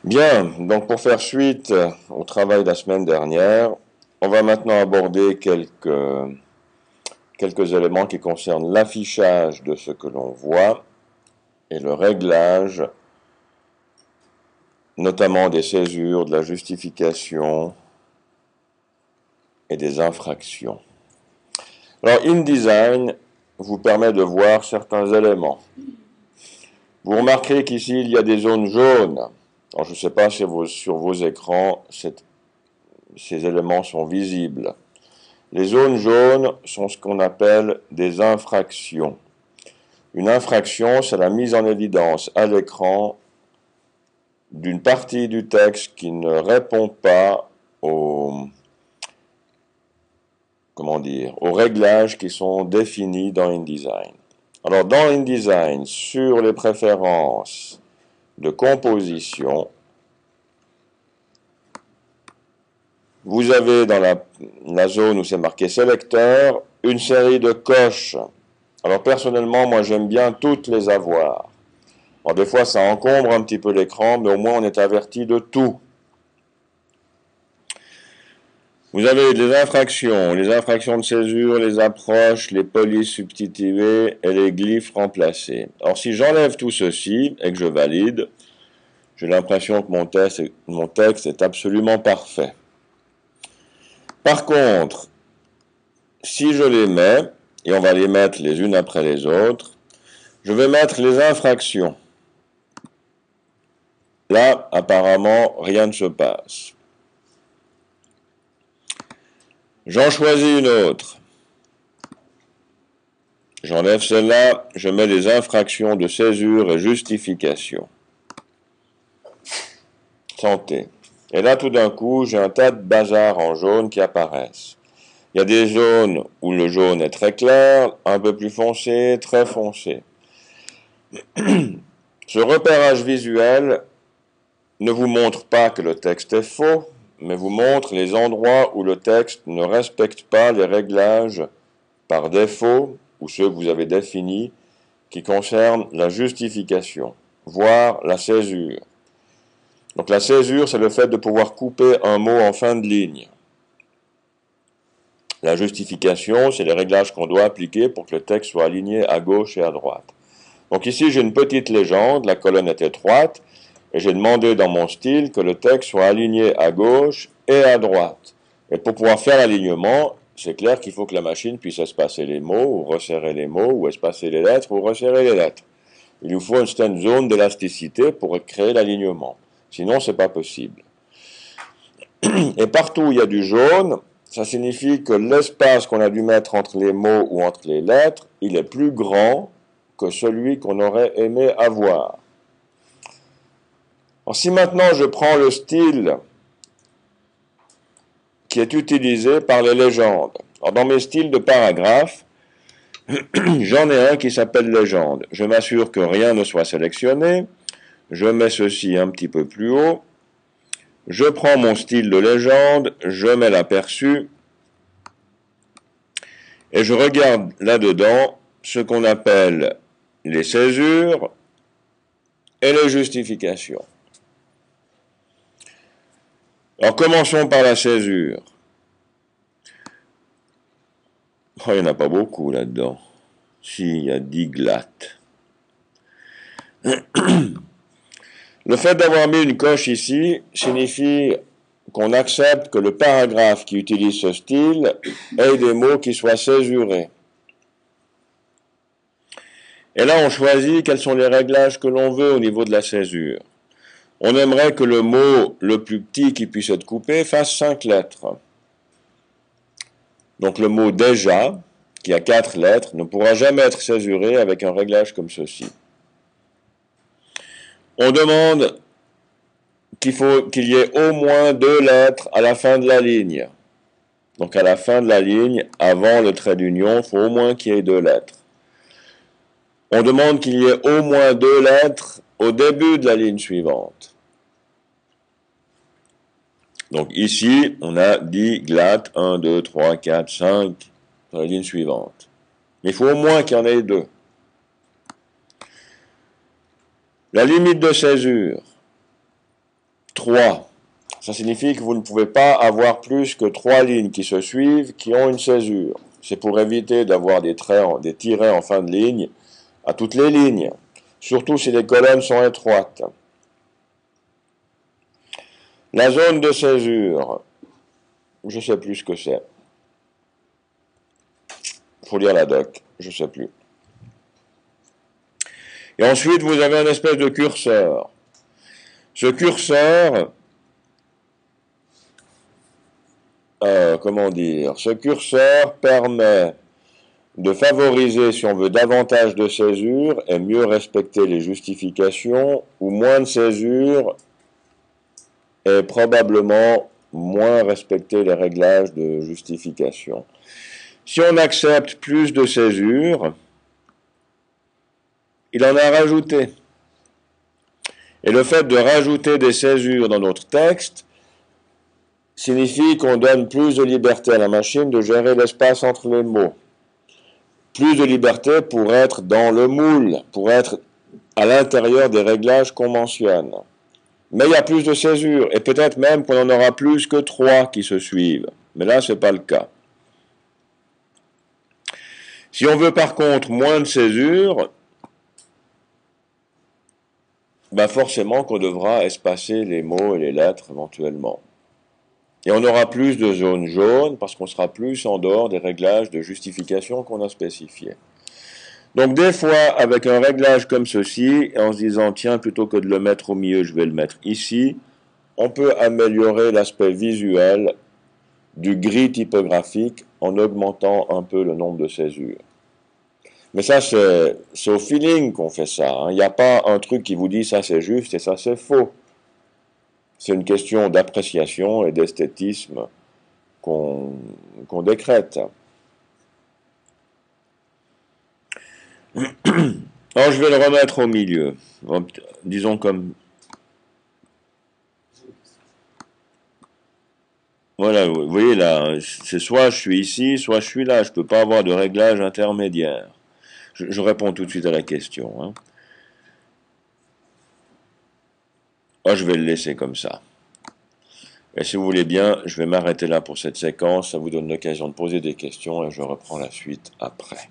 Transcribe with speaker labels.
Speaker 1: Bien, donc pour faire suite au travail de la semaine dernière, on va maintenant aborder quelques éléments qui concernent l'affichage de ce que l'on voit et le réglage, notamment des césures, de la justification et des infractions. Alors, InDesign vous permet de voir certains éléments. Vous remarquerez qu'ici, il y a des zones jaunes. Alors, je ne sais pas si sur vos écrans, ces éléments sont visibles. Les zones jaunes sont ce qu'on appelle des infractions. Une infraction, c'est la mise en évidence à l'écran d'une partie du texte qui ne répond pas aux réglages qui sont définis dans InDesign. Alors dans InDesign, sur les préférences de composition, vous avez dans la zone où c'est marqué sélecteur une série de coches. Alors personnellement, moi j'aime bien toutes les avoir. Alors des fois ça encombre un petit peu l'écran, mais au moins on est averti de tout. Vous avez les infractions de césure, les approches, les polices substituées et les glyphes remplacés. Alors si j'enlève tout ceci et que je valide, j'ai l'impression que mon texte est absolument parfait. Par contre, si je les mets, et on va les mettre les unes après les autres, je vais mettre les infractions. Là, apparemment, rien ne se passe. J'en choisis une autre. J'enlève celle-là, je mets les infractions de césure et justification. Santé. Et là, tout d'un coup, j'ai un tas de bazar en jaune qui apparaissent. Il y a des zones où le jaune est très clair, un peu plus foncé, très foncé. Ce repérage visuel ne vous montre pas que le texte est faux, mais vous montre les endroits où le texte ne respecte pas les réglages par défaut ou ceux que vous avez définis qui concernent la justification, voire la césure. Donc la césure, c'est le fait de pouvoir couper un mot en fin de ligne. La justification, c'est les réglages qu'on doit appliquer pour que le texte soit aligné à gauche et à droite. Donc ici, j'ai une petite légende, la colonne est étroite, et j'ai demandé dans mon style que le texte soit aligné à gauche et à droite. Et pour pouvoir faire l'alignement, c'est clair qu'il faut que la machine puisse espacer les mots, ou resserrer les mots, ou espacer les lettres, ou resserrer les lettres. Il nous faut une certaine zone d'élasticité pour créer l'alignement. Sinon, c'est pas possible. Et partout où il y a du jaune, ça signifie que l'espace qu'on a dû mettre entre les mots ou entre les lettres, il est plus grand que celui qu'on aurait aimé avoir. Alors, si maintenant je prends le style qui est utilisé par les légendes, alors dans mes styles de paragraphes, j'en ai un qui s'appelle légende. Je m'assure que rien ne soit sélectionné. Je mets ceci un petit peu plus haut. Je prends mon style de légende, je mets l'aperçu et je regarde là-dedans ce qu'on appelle les césures et les justifications. Alors commençons par la césure. Oh, il n'y en a pas beaucoup là-dedans. Si, il y a 10 glattes. Le fait d'avoir mis une coche ici signifie qu'on accepte que le paragraphe qui utilise ce style ait des mots qui soient césurés. Et là, on choisit quels sont les réglages que l'on veut au niveau de la césure. On aimerait que le mot le plus petit qui puisse être coupé fasse 5 lettres. Donc le mot déjà, qui a 4 lettres, ne pourra jamais être césuré avec un réglage comme ceci. On demande qu'il y ait au moins 2 lettres à la fin de la ligne. Donc à la fin de la ligne, avant le trait d'union, il faut au moins qu'il y ait 2 lettres. On demande qu'il y ait au moins 2 lettres au début de la ligne suivante. Donc ici, on a 10 glattes, 1, 2, 3, 4, 5 dans la ligne suivante. Mais il faut au moins qu'il y en ait 2. La limite de césure. 3. Ça signifie que vous ne pouvez pas avoir plus que 3 lignes qui se suivent qui ont une césure. C'est pour éviter d'avoir des tirets en fin de ligne à toutes les lignes, surtout si les colonnes sont étroites. La zone de césure, je ne sais plus ce que c'est. Il faut lire la doc, je ne sais plus. Et ensuite, vous avez un espèce de curseur. Ce curseur, ce curseur permet de favoriser, si on veut, davantage de césure et mieux respecter les justifications, ou moins de césure et probablement moins respecter les réglages de justification. Si on accepte plus de césure, il en a rajouté. Et le fait de rajouter des césures dans notre texte signifie qu'on donne plus de liberté à la machine de gérer l'espace entre les mots. Plus de liberté pour être dans le moule, pour être à l'intérieur des réglages qu'on mentionne. Mais il y a plus de césures, et peut-être même qu'on en aura plus que 3 qui se suivent. Mais là, ce n'est pas le cas. Si on veut par contre moins de césures, ben forcément qu'on devra espacer les mots et les lettres éventuellement. Et on aura plus de zones jaunes parce qu'on sera plus en dehors des réglages de justification qu'on a spécifiés. Donc des fois, avec un réglage comme ceci, et en se disant, tiens, plutôt que de le mettre au milieu, je vais le mettre ici, on peut améliorer l'aspect visuel du gris typographique en augmentant un peu le nombre de césures. Mais ça, c'est au feeling qu'on fait ça. Il n'y a pas un truc qui vous dit ça c'est juste et ça c'est faux. C'est une question d'appréciation et d'esthétisme qu'on décrète. Alors je vais le remettre au milieu. Disons comme... Voilà, vous voyez là, c'est soit je suis ici, soit je suis là. Je ne peux pas avoir de réglage intermédiaire. Je réponds tout de suite à la question. Hein. Ah, je vais le laisser comme ça. Et si vous voulez bien, je vais m'arrêter là pour cette séquence. Ça vous donne l'occasion de poser des questions et je reprends la suite après.